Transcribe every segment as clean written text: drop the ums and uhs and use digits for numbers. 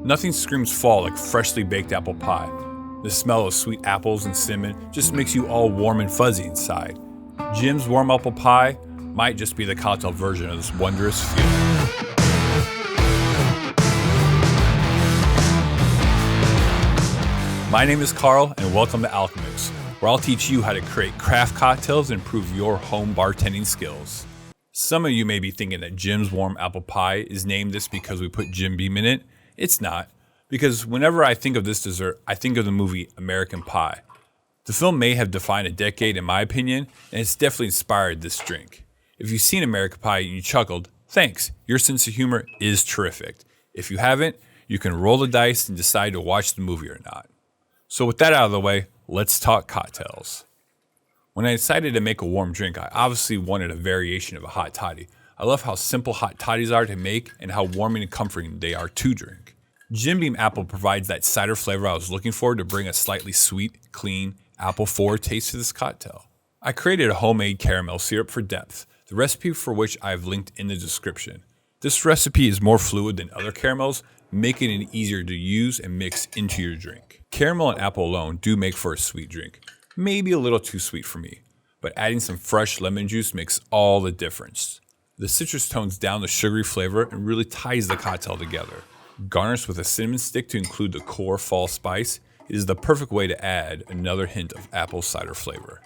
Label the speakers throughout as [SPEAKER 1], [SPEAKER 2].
[SPEAKER 1] Nothing screams fall like freshly baked apple pie. The smell of sweet apples and cinnamon just makes you all warm and fuzzy inside. Jim's warm apple pie might just be the cocktail version of this wondrous feeling. My name is Carl, and welcome to Alchemix, where I'll teach you how to create craft cocktails and improve your home bartending skills. Some of you may be thinking that Jim's warm apple pie is named this because we put Jim Beam in it. It's not, because whenever I think of this dessert, I think of the movie American Pie. The film may have defined a decade in my opinion, and it's definitely inspired this drink. If you've seen American Pie and you chuckled, thanks, your sense of humor is terrific. If you haven't, you can roll the dice and decide to watch the movie or not. So with that out of the way, let's talk cocktails. When I decided to make a warm drink, I obviously wanted a variation of a hot toddy. I love how simple hot toddies are to make and how warming and comforting they are to drink. Jim Beam Apple provides that cider flavor I was looking for to bring a slightly sweet, clean, apple-forward taste to this cocktail. I created a homemade caramel syrup for depth, the recipe for which I have linked in the description. This recipe is more fluid than other caramels, making it easier to use and mix into your drink. Caramel and apple alone do make for a sweet drink. Maybe a little too sweet for me, but adding some fresh lemon juice makes all the difference. The citrus tones down the sugary flavor and really ties the cocktail together. Garnished with a cinnamon stick to include the core fall spice, it is the perfect way to add another hint of apple cider flavor.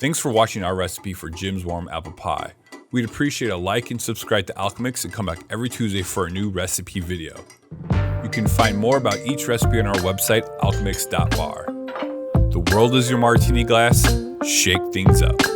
[SPEAKER 1] Thanks for watching our recipe for Jim's Warm Apple Pie. We'd appreciate a like and subscribe to Alchemix and come back every Tuesday for a new recipe video. You can find more about each recipe on our website, alchemix.bar. The world is your martini glass. Shake things up.